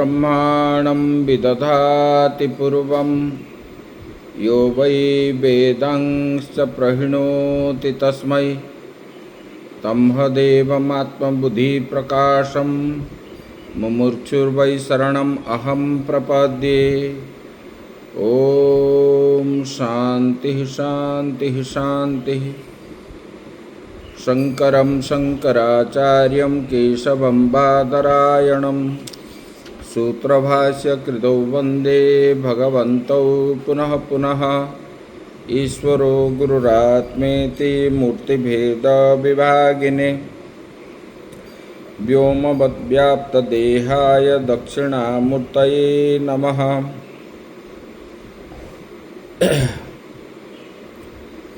ब्रह्माणं विदधाति पूर्वं यो वै वेदांश्च प्रहिणोति तस्मै तमहदेवमात्मबुद्धिप्रकाशं मुमुक्षुर्वै शरणम् अहं प्रपद्ये। ओम शांति शांति शांति। शंकरं शंकराचार्यं केशवं बादरायणं सूत्रभाष्यकृतौ वन्दे भगवन्तौ पुनः पुनः। ईश्वरो गुरुरात्मेति मूर्तिभेदविभागिने व्योमवद्व्याप्तदेहाय दक्षिणामूर्तये नमः।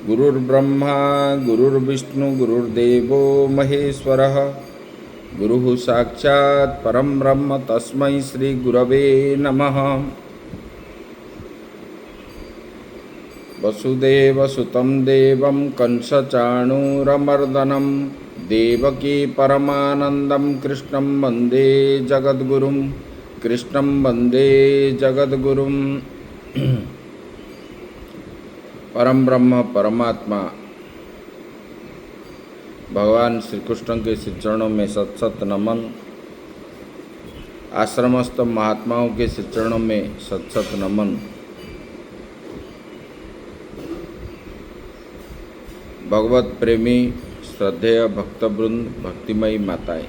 गुरुर्ब्रह्मा गुरुर्विष्णु गुरुर्देवो महेश्वरः गुरुः साक्षात् परं ब्रह्म तस्मै श्री गुरवे नमः। वसुदेवसुतं देवं कंसचाणूरमर्दनं देवकी परमानन्दं कृष्णं वन्दे जगद्गुरुं कृष्णं वन्दे जगद्गुरुं। परम ब्रह्म परमात्मा भगवान श्री कृष्ण के श्री चरणों में सत सत नमन। आश्रमस्थ महात्माओं के श्री चरणों में सत सत नमन। भगवत प्रेमी श्रद्धेय भक्तवृंद, भक्तिमयी माताएं,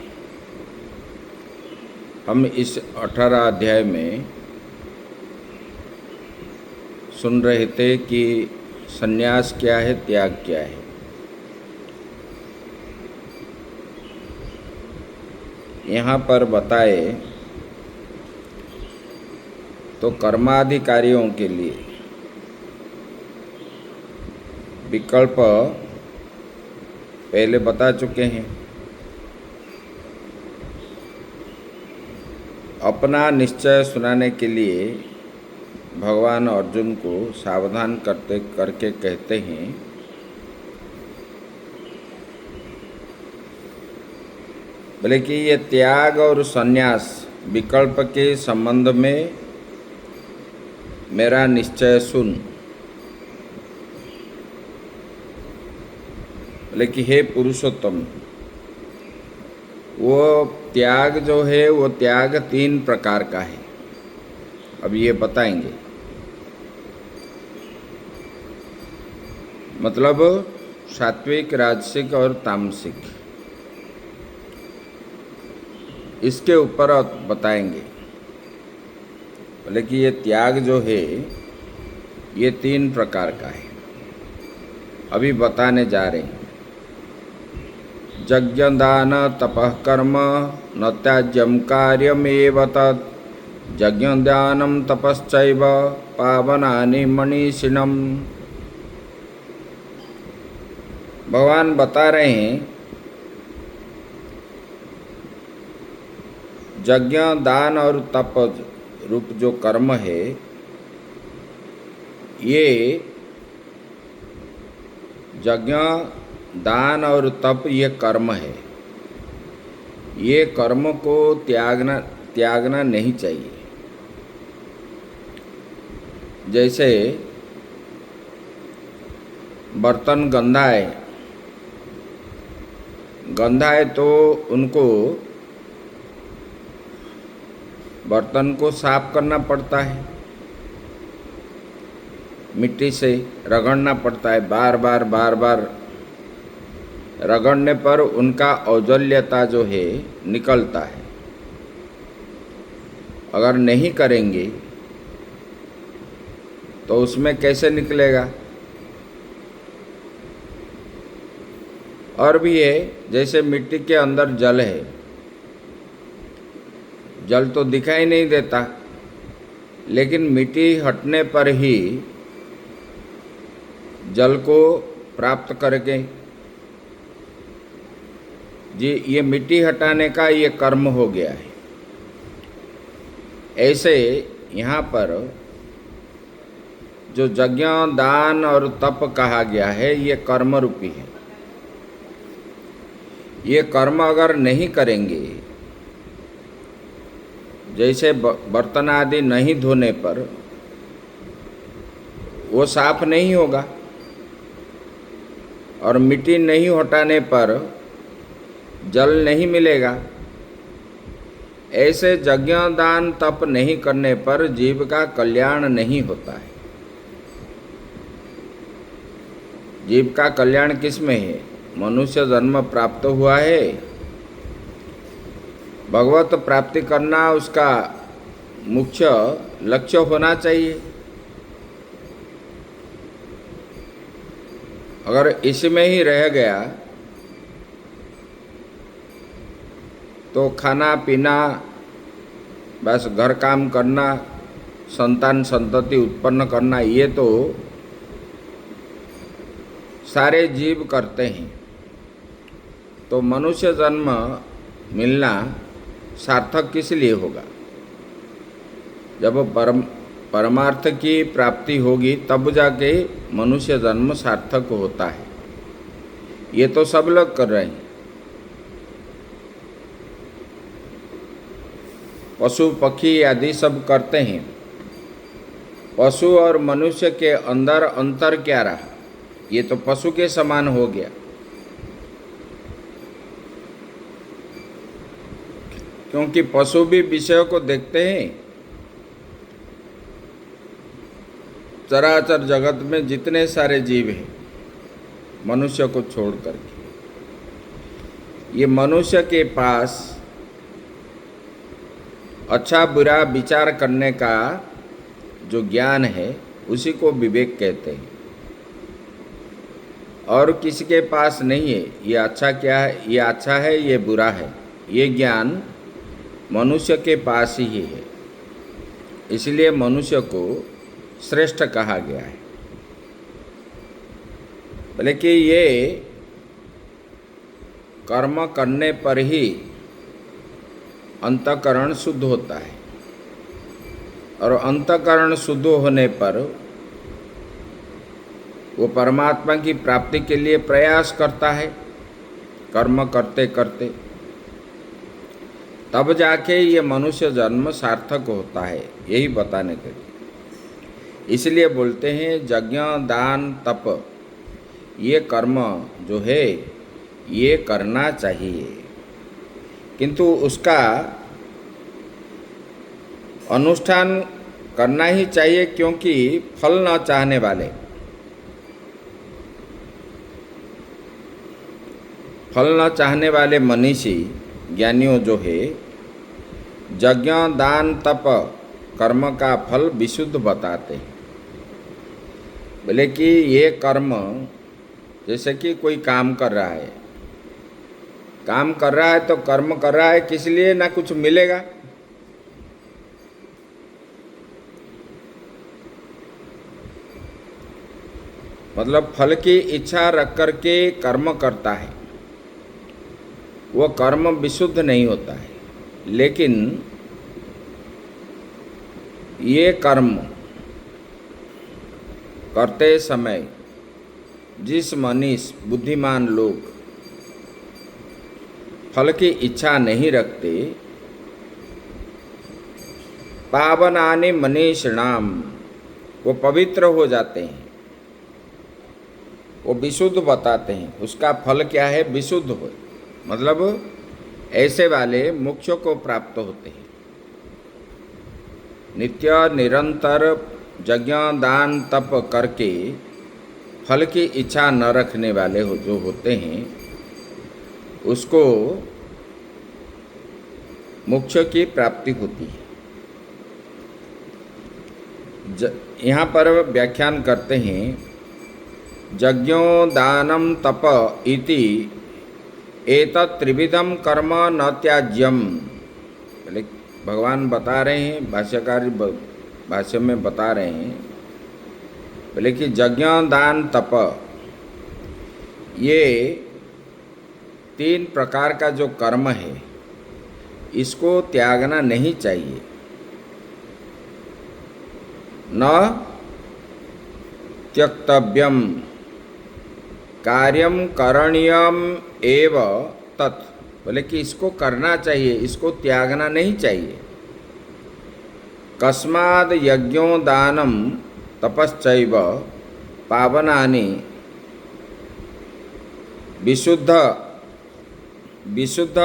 हम इस 18 अध्याय में सुन रहे थे कि संन्यास क्या है, त्याग क्या है। यहाँ पर बताए तो कर्माधिकारियों के लिए विकल्प पहले बता चुके हैं। अपना निश्चय सुनाने के लिए भगवान अर्जुन को सावधान करके कहते हैं बोले कि ये त्याग और संन्यास विकल्प के संबंध में मेरा निश्चय सुन। बोले कि हे पुरुषोत्तम, वो त्याग जो है वो त्याग 3 प्रकार का है। अब ये बताएंगे। मतलब सात्विक, राजसिक और तामसिक, इसके ऊपर बताएंगे। बोले कि ये त्याग जो है ये 3 प्रकार का है। अभी बताने जा रहे हैं। यज्ञ दान तपः कर्म न त्याज्यम कार्यमेव तत् यज्ञ दानम तपश्चैव पावनानि मनीषिणम्। भगवान बता रहे हैं यज्ञ दान और तप रूप जो कर्म है, ये यज्ञ दान और तप ये कर्म है। ये कर्म को त्यागना नहीं चाहिए। जैसे बर्तन गंदा है तो उनको बर्तन को साफ करना पड़ता है, मिट्टी से रगड़ना पड़ता है। बार बार रगड़ने पर उनका औज्ज्वल्यता जो है निकलता है। अगर नहीं करेंगे तो उसमें कैसे निकलेगा। और भी है, जैसे मिट्टी के अंदर जल है, जल तो दिखाई नहीं देता, लेकिन मिट्टी हटने पर ही जल को प्राप्त करके जी ये मिट्टी हटाने का ये कर्म हो गया है। ऐसे यहाँ पर जो यज्ञ दान और तप कहा गया है ये कर्म रूपी है। ये कर्म अगर नहीं करेंगे जैसे बर्तन आदि नहीं धोने पर वो साफ नहीं होगा, और मिट्टी नहीं हटाने पर जल नहीं मिलेगा। ऐसे यज्ञ दान तप नहीं करने पर जीव का कल्याण नहीं होता है। जीव का कल्याण किस में है? मनुष्य जन्म प्राप्त हुआ है, भगवत प्राप्ति करना उसका मुख्य लक्ष्य होना चाहिए। अगर इसमें ही रह गया तो खाना पीना, बस घर काम करना, संतान संतति उत्पन्न करना, ये तो सारे जीव करते हैं। तो मनुष्य जन्म मिलना सार्थक किस लिए होगा? जब परमार्थ की प्राप्ति होगी तब जाके मनुष्य जन्म सार्थक होता है। ये तो सब लोग कर रहे हैं। पशु पक्षी आदि सब करते हैं। पशु और मनुष्य के अंदर अंतर क्या रहा? ये तो पशु के समान हो गया। क्योंकि पशु भी विषयों को देखते हैं। चराचर जगत में जितने सारे जीव हैं, मनुष्य को छोड़ करके, ये मनुष्य के पास अच्छा बुरा विचार करने का जो ज्ञान है उसी को विवेक कहते हैं। और किसी के पास नहीं है। ये अच्छा क्या है, ये अच्छा है, ये बुरा है, ये ज्ञान मनुष्य के पास ही है। इसलिए मनुष्य को श्रेष्ठ कहा गया है। बल्कि ये कर्म करने पर ही अंतःकरण शुद्ध होता है, और अंतःकरण शुद्ध होने पर वो परमात्मा की प्राप्ति के लिए प्रयास करता है, कर्म करते करते। तब जाके ये मनुष्य जन्म सार्थक होता है, यही बताने के लिए। इसलिए बोलते हैं यज्ञ दान तप, ये कर्म जो है ये करना चाहिए, किंतु उसका अनुष्ठान करना ही चाहिए, क्योंकि फल न चाहने वाले, फल न चाहने वाले मनीषी ज्ञानियों जो है यज्ञ दान तप कर्म का फल विशुद्ध बताते हैं। बोले कि ये कर्म, जैसे कि कोई काम कर रहा है, काम कर रहा है तो कर्म कर रहा है किस लिए? ना कुछ मिलेगा। मतलब फल की इच्छा रख करके कर्म करता है, वो कर्म विशुद्ध नहीं होता है। लेकिन ये कर्म करते समय जिस मनीष बुद्धिमान लोग फल की इच्छा नहीं रखते, पावनानि मनीषिणाम, वो पवित्र हो जाते हैं, वो विशुद्ध बताते हैं। उसका फल क्या है? विशुद्ध हो, मतलब ऐसे वाले मोक्ष को प्राप्त होते हैं। नित्य निरंतर यज्ञ दान तप करके फल की इच्छा न रखने वाले जो होते हैं, उसको मोक्ष की प्राप्ति होती है। यहाँ पर व्याख्यान करते हैं यज्ञो दानम तप इति एतत् त्रिविधम कर्म न त्याज्यम। भगवान बता रहे हैं, भाष्यकार भाष्य में बता रहे हैं, बोले कि यज्ञ दान तप, ये तीन प्रकार का जो कर्म है इसको त्यागना नहीं चाहिए। न त्यक्तव्यम कार्यम करणीयम एव तत्, बोले कि इसको करना चाहिए, इसको त्यागना नहीं चाहिए। कस्माद् यज्ञो दानं तपश्चैव पावनानि विशुद्ध विशुद्ध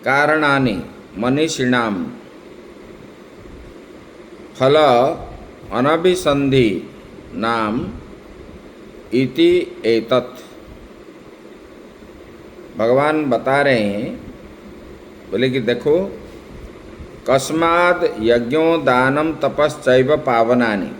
कारणानि मनीषिणां फल अनभिसंधि नाम इति एतत्। भगवान बता रहे हैं, बोले कि देखो, कस्माद् यज्ञो दानम तपश्चैव पावनानि।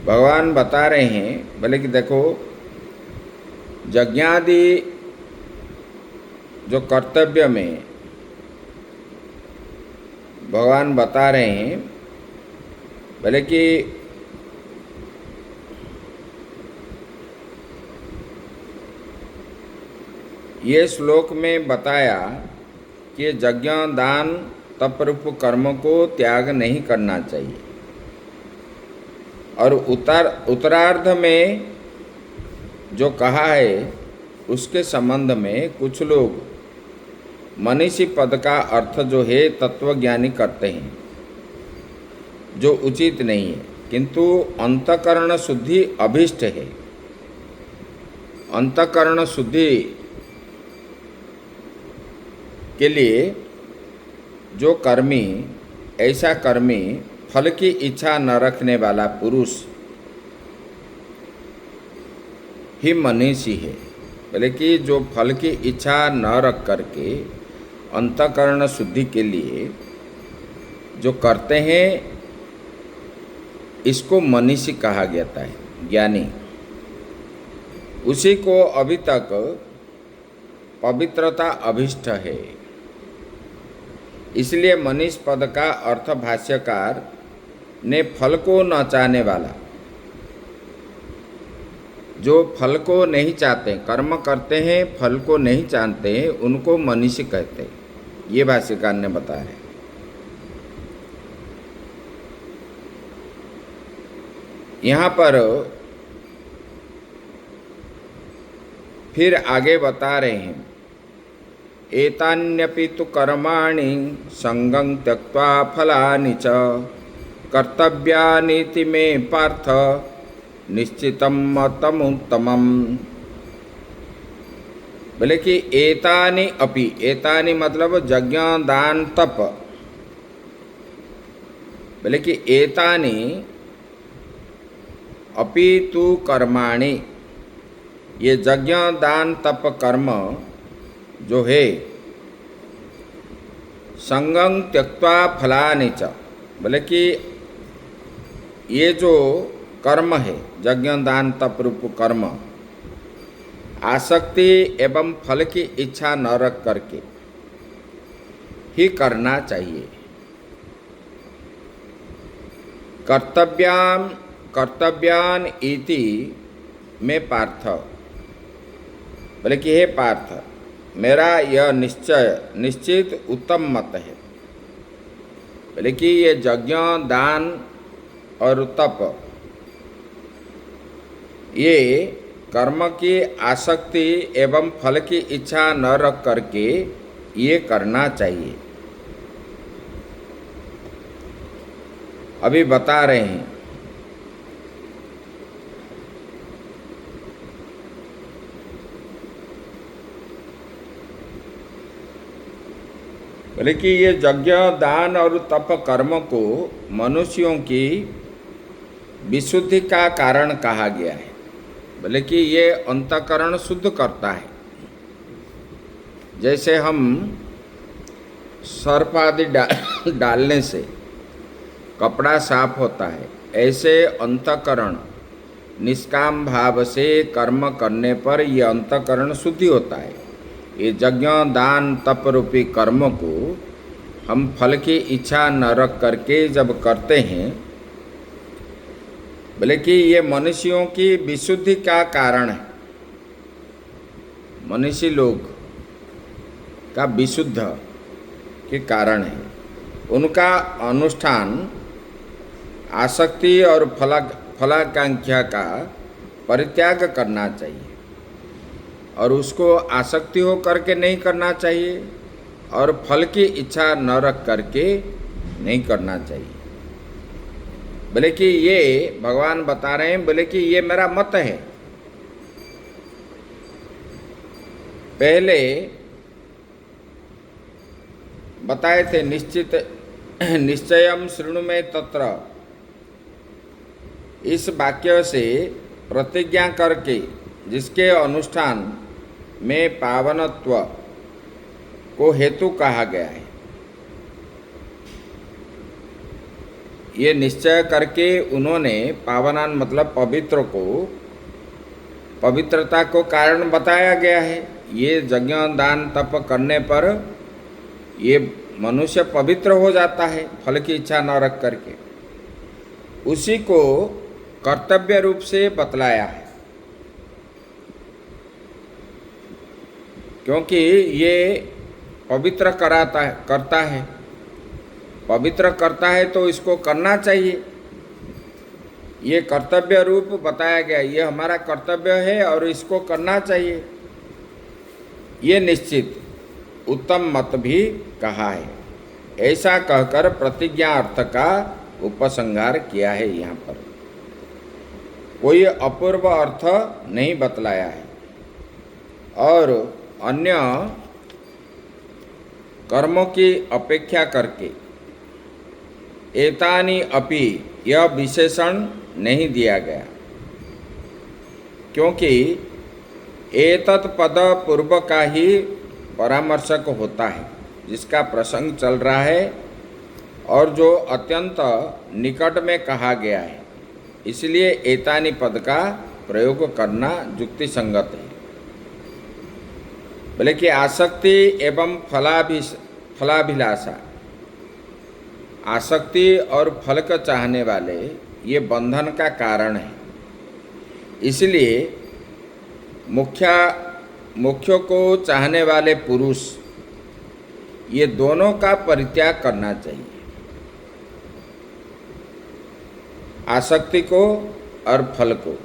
भगवान बता रहे हैं, बोले कि देखो, यज्ञादि जो कर्तव्य में भगवान बता रहे हैं, बोले कि ये श्लोक में बताया कि यज्ञ दान तप रूप कर्म को त्याग नहीं करना चाहिए। और उत्तरार्ध में जो कहा है उसके संबंध में कुछ लोग मनीषी पद का अर्थ जो है तत्वज्ञानी करते हैं, जो उचित नहीं है, किंतु अंतःकरण शुद्धि अभिष्ट है। अंतःकरण शुद्धि के लिए जो कर्मी, ऐसा कर्मी फल की इच्छा न रखने वाला पुरुष ही मनीषी है। बोले कि जो फल की इच्छा न रख करके अंतःकरण शुद्धि के लिए जो करते हैं, इसको मनीषी कहा जाता है, ज्ञानी। उसी को अभी तक पवित्रता अभिष्ट है। इसलिए मनीष पद का अर्थ भाष्यकार ने फल को न चाहने वाला, जो फल को नहीं चाहते, कर्म करते हैं फल को नहीं चाहते हैं, उनको मनीषी कहते हैं। ये भाष्यकार ने बताया है। यहाँ पर फिर आगे बता रहे हैं, एतान्यपि तु कर्माणि संगं त्यक्त्वा फलानि च कर्तव्यानीति मे पार्थ निश्चितं मतमुत्तमम्। बोले कि एतानि अपि, एतानि मतलब यज्ञ दान तप। बोले कि एतानि अपि तु कर्माणि, ये यज्ञ दान तप कर्म जो है, संगं त्यक्त्वा फलानि च। बोले कि ये जो कर्म है, यज्ञ दान तप रूप कर्म, आसक्ति एवं फल की इच्छा न रख करके ही करना चाहिए। कर्तव्यान इति में पार्थ। बोले कि हे पार्थ, मेरा यह निश्चित उत्तम मत है। बोले कि ये यज्ञ दान और तप, ये कर्म की आसक्ति एवं फल की इच्छा न रख करके ये करना चाहिए। अभी बता रहे हैं, बोले कि ये यज्ञ दान और तप कर्म को मनुष्यों की विशुद्धि का कारण कहा गया है। बोले कि ये अंतःकरण शुद्ध करता है। जैसे हम सर्फ आदि डालने से कपड़ा साफ होता है, ऐसे अंतःकरण निष्काम भाव से कर्म करने पर यह अंतःकरण शुद्धि होता है। ये यज्ञ दान तप रूपी कर्म को हम फल की इच्छा न रख करके जब करते हैं, बोले कि ये मनुष्यों की विशुद्धि का कारण है। मनीषी लोग का विशुद्ध के कारण है। उनका अनुष्ठान आसक्ति और फलाकांक्षा का परित्याग करना चाहिए, और उसको आसक्ति हो करके नहीं करना चाहिए और फल की इच्छा न रख करके नहीं करना चाहिए। बोले कि ये भगवान बता रहे हैं, बोले कि ये मेरा मत है। पहले बताए थे निश्चयम शृणु में तत्र, इस वाक्य से प्रतिज्ञा करके जिसके अनुष्ठान में पावनत्व को हेतु कहा गया है, ये निश्चय करके उन्होंने पावनान मतलब पवित्रता को कारण बताया गया है। ये यज्ञ दान तप करने पर ये मनुष्य पवित्र हो जाता है फल की इच्छा न रख करके। उसी को कर्तव्य रूप से बतलाया है, क्योंकि ये पवित्र करता है, पवित्र करता है तो इसको करना चाहिए। ये कर्तव्य रूप बताया गया, ये हमारा कर्तव्य है और इसको करना चाहिए। ये निश्चित उत्तम मत भी कहा है। ऐसा कहकर प्रतिज्ञा अर्थ का उपसंहार किया है। यहाँ पर कोई अपूर्व अर्थ नहीं बतलाया है। और अन्य कर्मों की अपेक्षा करके एतानि अपि यह विशेषण नहीं दिया गया, क्योंकि एतत् पद पूर्व का ही परामर्शक होता है, जिसका प्रसंग चल रहा है और जो अत्यंत निकट में कहा गया है, इसलिए एतानि पद का प्रयोग करना युक्ति संगत है। बोले कि आसक्ति एवं फलाभिलाषा, आसक्ति और फल का चाहने वाले ये बंधन का कारण है। इसलिए मुख्यों को चाहने वाले पुरुष ये दोनों का परित्याग करना चाहिए, आसक्ति को और फल को।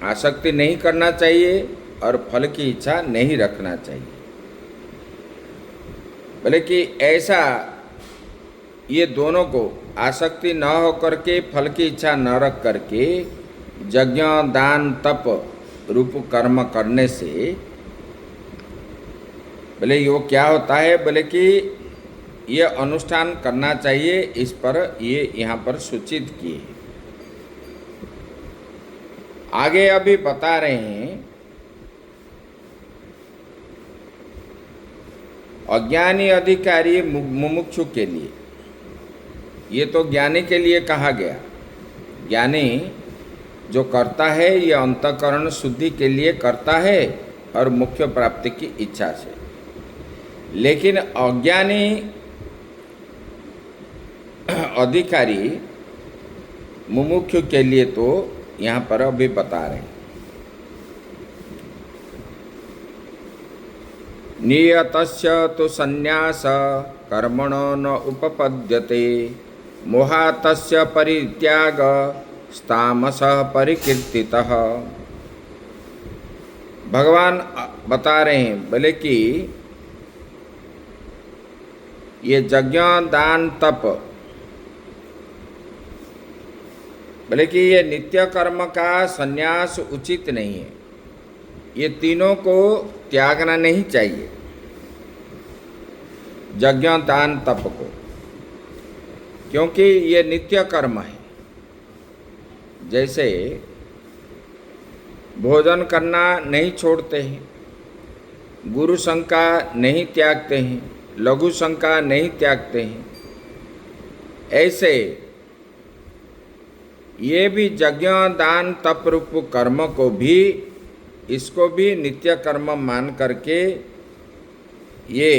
आसक्ति नहीं करना चाहिए और फल की इच्छा नहीं रखना चाहिए। बोले कि ऐसा ये दोनों को आसक्ति न हो करके फल की इच्छा न रख करके यज्ञ दान तप रूप कर्म करने से बोले यो क्या होता है, बोले कि ये अनुष्ठान करना चाहिए। इस पर ये यहाँ पर सूचित किए। आगे अभी बता रहे हैं अज्ञानी अधिकारी मुमुक्षु के लिए। ये तो ज्ञानी के लिए कहा गया। ज्ञानी जो करता है ये अंतःकरण शुद्धि के लिए करता है और मुख्य प्राप्ति की इच्छा से। लेकिन अज्ञानी अधिकारी मुमुक्षु के लिए तो यहाँ पर अभी बता रहे हैं। नियतस्य तो संन्यास कर्मणो न उपपद्यते मोहातस्य परित्याग तामसः परिकीर्तितः। भगवान बता रहे हैं, बोले कि ये यज्ञ दान तप, बोले कि ये नित्य कर्म का संन्यास उचित नहीं है। ये तीनों को त्यागना नहीं चाहिए, यज्ञ दान तप को, क्योंकि ये नित्य कर्म है। जैसे भोजन करना नहीं छोड़ते हैं, गुरु शंका नहीं त्यागते हैं, लघु शंका नहीं त्यागते हैं, ऐसे ये भी यज्ञ दान तप रूप कर्म को भी, इसको भी नित्य कर्म मान करके ये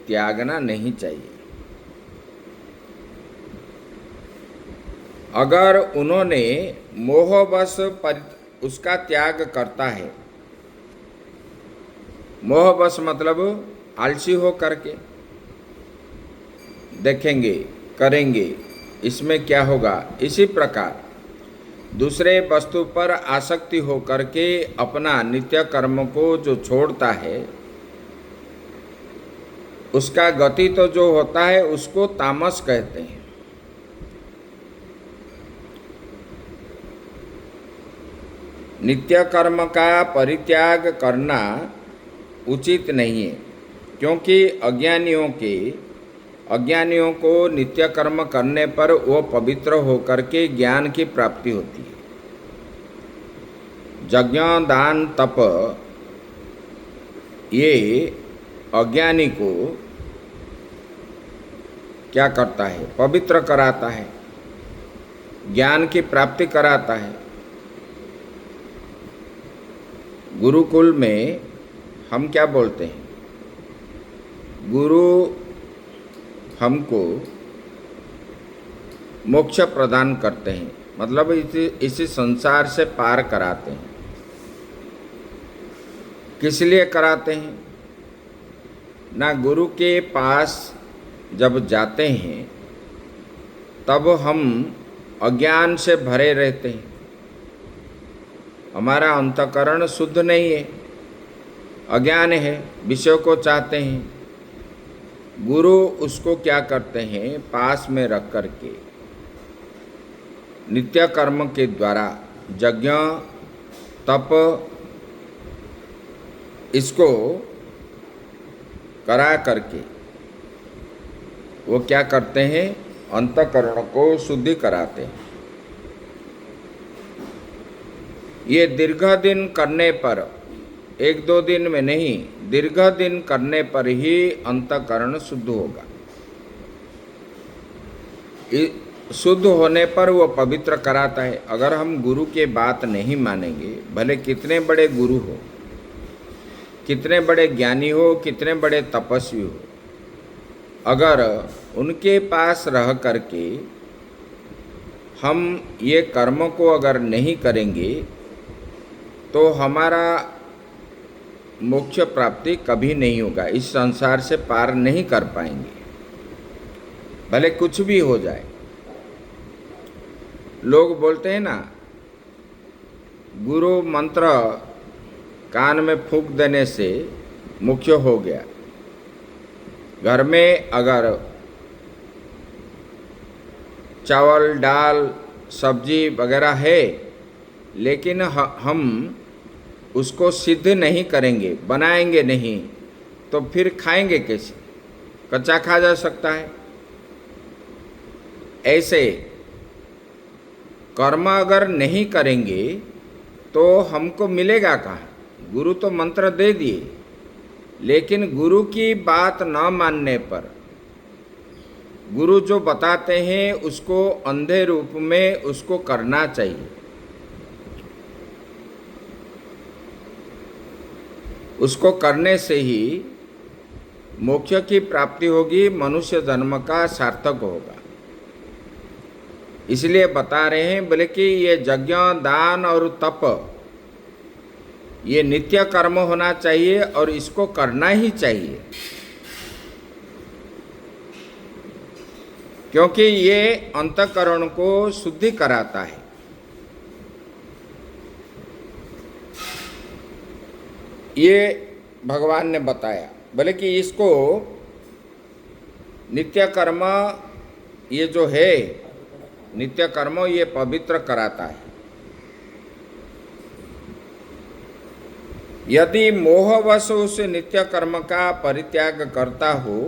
त्यागना नहीं चाहिए। अगर उन्होंने मोहवश उसका त्याग करता है मोहवश मतलब आलसी हो करके देखेंगे, करेंगे, इसमें क्या होगा। इसी प्रकार दूसरे वस्तु पर आसक्ति हो करके अपना नित्य कर्म को जो छोड़ता है, उसका गति तो जो होता है उसको तामस कहते हैं। नित्य कर्म का परित्याग करना उचित नहीं है, क्योंकि अज्ञानियों को नित्य कर्म करने पर वो पवित्र होकर के ज्ञान की प्राप्ति होती है। यज्ञ, दान, तप ये अज्ञानी को क्या करता है, पवित्र कराता है, ज्ञान की प्राप्ति कराता है। गुरुकुल में हम क्या बोलते हैं, गुरु हमको मोक्ष प्रदान करते हैं, मतलब इसी संसार से पार कराते हैं। किस लिए कराते हैं ना, गुरु के पास जब जाते हैं तब हम अज्ञान से भरे रहते हैं, हमारा अंतःकरण शुद्ध नहीं है, अज्ञान है, विषयों को चाहते हैं। गुरु उसको क्या करते हैं, पास में रख करके नित्य कर्म के द्वारा यज्ञ, तप इसको करा करके वो क्या करते हैं, अंतःकरण को शुद्धि कराते हैं। ये दीर्घ दिन करने पर, एक दो दिन में नहीं, दीर्घ दिन करने पर ही अंतःकरण शुद्ध होगा। शुद्ध होने पर वो पवित्र कराता है। अगर हम गुरु के बात नहीं मानेंगे, भले कितने बड़े गुरु हो, कितने बड़े ज्ञानी हो, कितने बड़े तपस्वी हो, अगर उनके पास रह करके हम ये कर्म को अगर नहीं करेंगे तो हमारा मोक्ष प्राप्ति कभी नहीं होगा, इस संसार से पार नहीं कर पाएंगे, भले कुछ भी हो जाए। लोग बोलते हैं ना, गुरु मंत्र कान में फूंक देने से मोक्ष हो गया। घर में अगर चावल, दाल, सब्जी वगैरह है, लेकिन हम उसको सिद्ध नहीं करेंगे, बनाएंगे नहीं, तो फिर खाएंगे कैसे, कच्चा खा जा सकता है। ऐसे कर्म अगर नहीं करेंगे तो हमको मिलेगा कहाँ। गुरु तो मंत्र दे दिए, लेकिन गुरु की बात न मानने पर, गुरु जो बताते हैं उसको अंधे रूप में उसको करना चाहिए। उसको करने से ही मोक्ष की प्राप्ति होगी, मनुष्य जन्म का सार्थक होगा। इसलिए बता रहे हैं, बोले कि ये यज्ञ, दान और तप ये नित्य कर्म होना चाहिए और इसको करना ही चाहिए, क्योंकि ये अंतःकरण को शुद्धि कराता है। ये भगवान ने बताया, बोले कि इसको नित्य कर्म, ये जो है नित्य कर्म, ये पवित्र कराता है। यदि मोहवश उस नित्य कर्म का परित्याग करता हो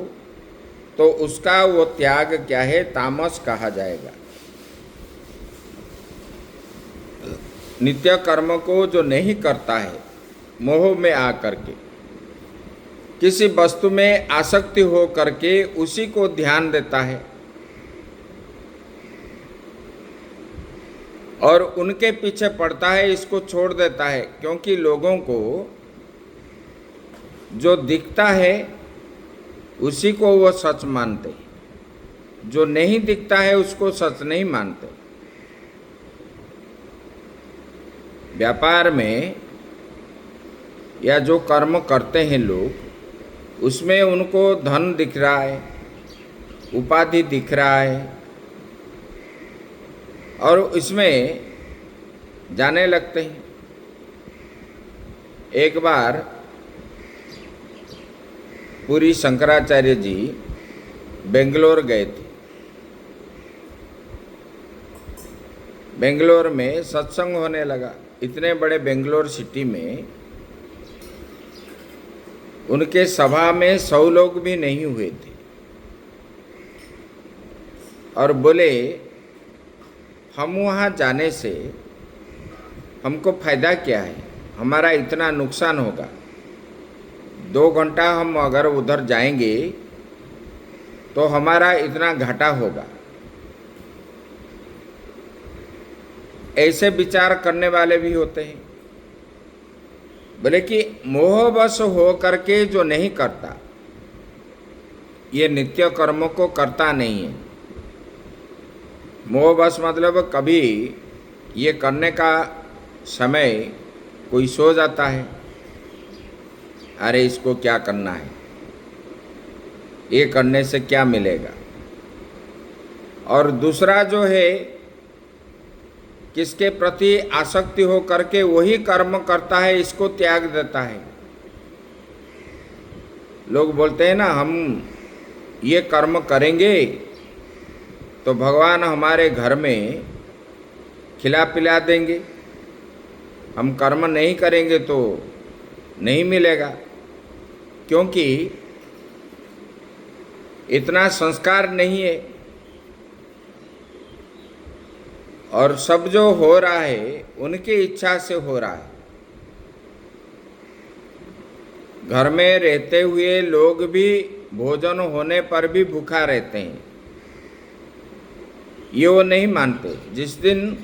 तो उसका वो त्याग क्या है, तामस कहा जाएगा। नित्य कर्म को जो नहीं करता है, मोह में आकर के, किसी वस्तु में आसक्ति हो करके उसी को ध्यान देता है और उनके पीछे पड़ता है, इसको छोड़ देता है। क्योंकि लोगों को जो दिखता है उसी को वो सच मानते, जो नहीं दिखता है उसको सच नहीं मानते। व्यापार में या जो कर्म करते हैं लोग, उसमें उनको धन दिख रहा है, उपाधि दिख रहा है, और इसमें जाने लगते हैं। एक बार पूरी शंकराचार्य जी बेंगलोर गए थे। बेंगलोर में सत्संग होने लगा। इतने बड़े बेंगलोर सिटी में उनके सभा में 100 लोग भी नहीं हुए थे, और बोले हम वहाँ जाने से हमको फायदा क्या है, हमारा इतना नुकसान होगा। 2 घंटा हम अगर उधर जाएंगे तो हमारा इतना घाटा होगा। ऐसे विचार करने वाले भी होते हैं। बोले कि मोहवश हो करके जो नहीं करता, ये नित्य कर्मों को करता नहीं है। मोहवश मतलब कभी ये करने का समय कोई सो जाता है, अरे इसको क्या करना है, ये करने से क्या मिलेगा। और दूसरा जो है, किसके प्रति आसक्ति हो करके वही कर्म करता है, इसको त्याग देता है। लोग बोलते हैं ना, हम ये कर्म करेंगे तो भगवान हमारे घर में खिला पिला देंगे, हम कर्म नहीं करेंगे तो नहीं मिलेगा, क्योंकि इतना संस्कार नहीं है। और सब जो हो रहा है उनकी इच्छा से हो रहा है। घर में रहते हुए लोग भी भोजन होने पर भी भूखा रहते हैं, ये वो नहीं मानते। जिस दिन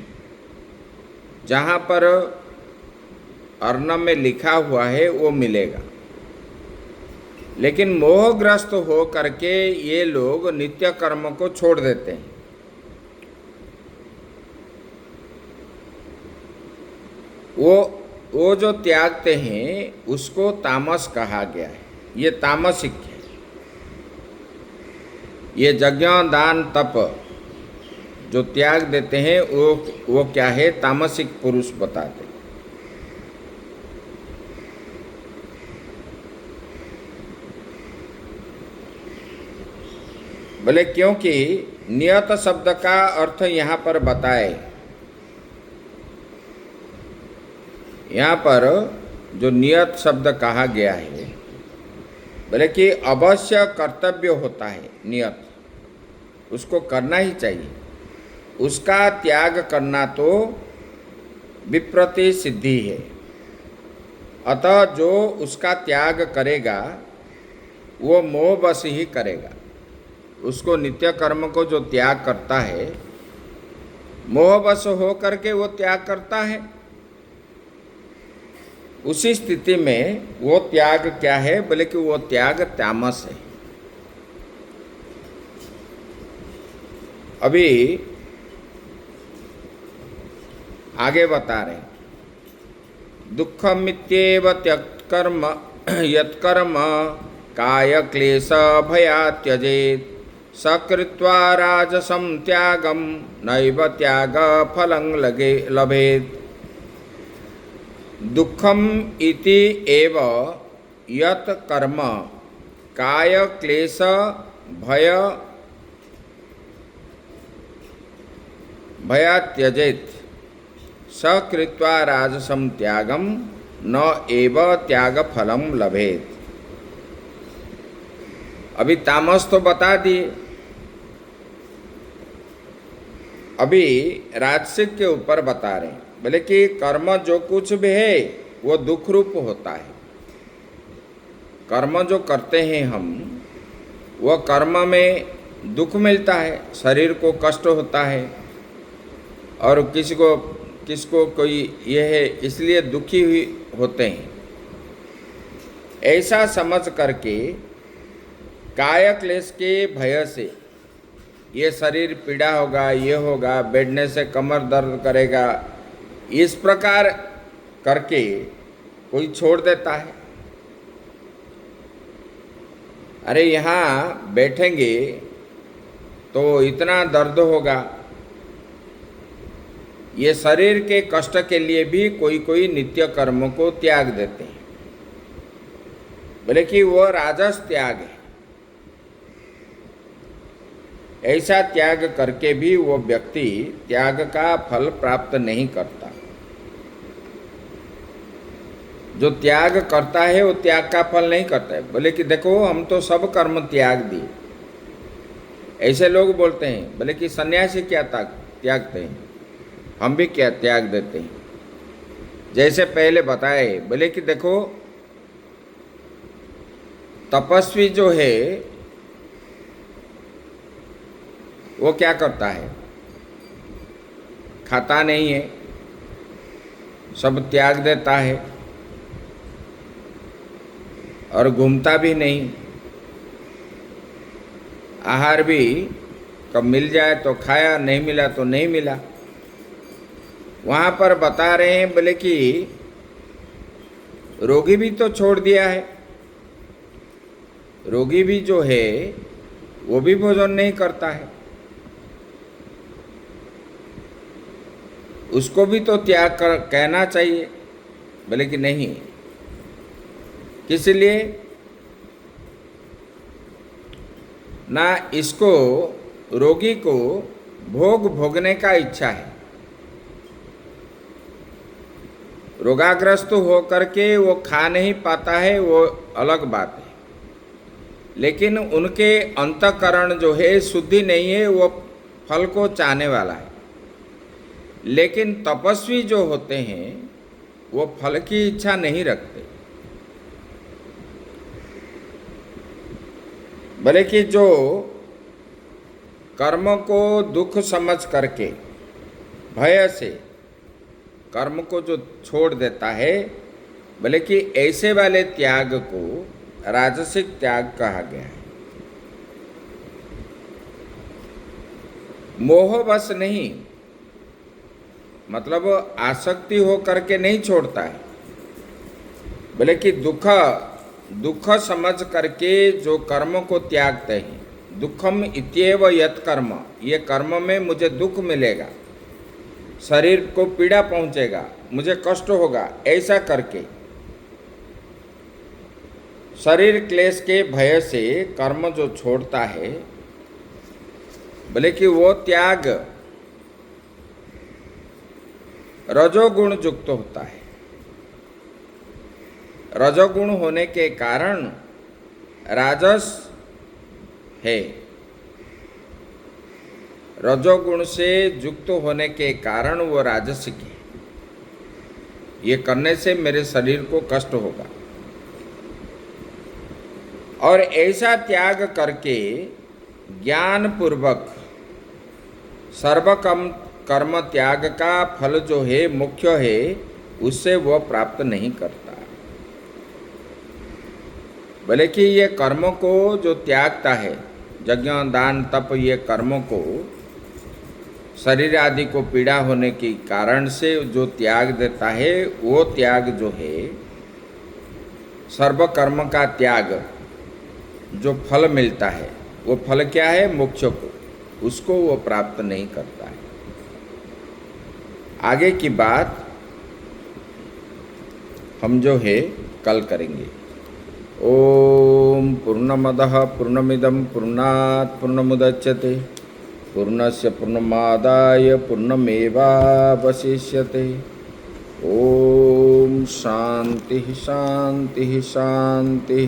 जहाँ पर अन्न में लिखा हुआ है वो मिलेगा। लेकिन मोहग्रस्त हो करके ये लोग नित्य कर्म को छोड़ देते हैं। वो जो त्यागते हैं उसको तामस कहा गया है। ये तामसिक है। ये यज्ञ दान तप जो त्याग देते हैं वो क्या है, तामसिक पुरुष बताते। बोले क्योंकि नियत शब्द का अर्थ यहाँ पर बताए। यहाँ पर जो नियत शब्द कहा गया है, बोले कि अवश्य कर्तव्य होता है। नियत उसको करना ही चाहिए, उसका त्याग करना तो विप्रति सिद्धि है। अतः जो उसका त्याग करेगा वो मोहवश ही करेगा। उसको नित्य कर्म को जो त्याग करता है, मोहवश हो करके वो त्याग करता है। उसी स्थिति में वो त्याग क्या है, बोले कि वो त्याग तामस है। अभी आगे बता रहे, दुःखमित्येव त्यक्तकर्म यत्कर्म काय क्लेश भया त्यजेत् सकृत्वा राजसं त्यागं नैव त्याग फलं लभेत्। दुःखम इति एव यत् कर्म काय क्लेश भया त्यजेत् सकृत्वा राजसं त्यागं न एव त्याग फलं लभेत्। अभी तामस तो बता दिए, अभी राजसिक के ऊपर बता रहे हैं। बोले कि कर्म जो कुछ भी है वो दुख रूप होता है। कर्म जो करते हैं हम, वह कर्म में दुख मिलता है, शरीर को कष्ट होता है, और किसको कोई ये है इसलिए दुखी होते हैं। ऐसा समझ करके काय क्लेश के भय से, ये शरीर पीड़ा होगा, ये होगा, बैठने से कमर दर्द करेगा, इस प्रकार करके कोई छोड़ देता है। अरे यहाँ बैठेंगे तो इतना दर्द होगा, ये शरीर के कष्ट के लिए भी कोई कोई नित्य कर्मों को त्याग देते हैं, बोले कि वो राजस त्याग है। ऐसा त्याग करके भी वो व्यक्ति त्याग का फल प्राप्त नहीं करता। जो त्याग करता है वो त्याग का फल नहीं करता है। बोले कि देखो हम तो सब कर्म त्याग दिए। ऐसे लोग बोलते हैं, बोले कि सन्यासी क्या त्यागते हैं, हम भी क्या त्याग देते हैं। जैसे पहले बताए, बोले कि देखो तपस्वी जो है वो क्या करता है, खाता नहीं है, सब त्याग देता है और घूमता भी नहीं। आहार भी कब मिल जाए तो खाया, नहीं मिला तो नहीं मिला। वहाँ पर बता रहे हैं, बोले कि रोगी भी तो छोड़ दिया है। रोगी भी जो है वो भी भोजन नहीं करता है, उसको भी तो त्याग कर कहना चाहिए। बोले कि नहीं, किस लिए ना, इसको रोगी को भोग भोगने का इच्छा है। रोगाग्रस्त हो करके वो खा नहीं पाता है, वो अलग बात है, लेकिन उनके अंतःकरण जो है शुद्धि नहीं है, वो फल को चाहने वाला है। लेकिन तपस्वी जो होते हैं वो फल की इच्छा नहीं रखते। भले कि जो कर्म को दुख समझ करके भय से कर्म को जो छोड़ देता है, भले कि ऐसे वाले त्याग को राजसिक त्याग कहा गया है। मोह बस नहीं, मतलब आसक्ति हो करके नहीं छोड़ता है, भले कि दुख समझ करके जो कर्म को त्यागते हैं। दुखम इत्येव यत् कर्म, ये कर्म में मुझे दुख मिलेगा, शरीर को पीड़ा पहुंचेगा, मुझे कष्ट होगा, ऐसा करके शरीर क्लेश के भय से कर्म जो छोड़ता है, बोले कि वो त्याग रजोगुण युक्त होता है। रजोगुण होने के कारण राजस है, रजोगुण से युक्त होने के कारण वो राजसिक है। ये करने से मेरे शरीर को कष्ट होगा, और ऐसा त्याग करके ज्ञान पूर्वक सर्व कर्म त्याग का फल जो है मुख्य है, उससे वह प्राप्त नहीं करता। भले कि ये कर्मों को जो त्यागता है, यज्ञ दान तप, ये कर्मों को शरीर आदि को पीड़ा होने के कारण से जो त्याग देता है, वो त्याग जो है सर्व कर्म का त्याग, जो फल मिलता है, वो फल क्या है, मोक्ष को, उसको वो प्राप्त नहीं करता है। आगे की बात हम जो है कल करेंगे। ओम पूर्णमदः पूर्णमिदं पूर्णात् पूर्णमुदच्यते पूर्णस्य पूर्णमादाय पूर्णमेवावशिष्यते। ओम शांति शांति शांति।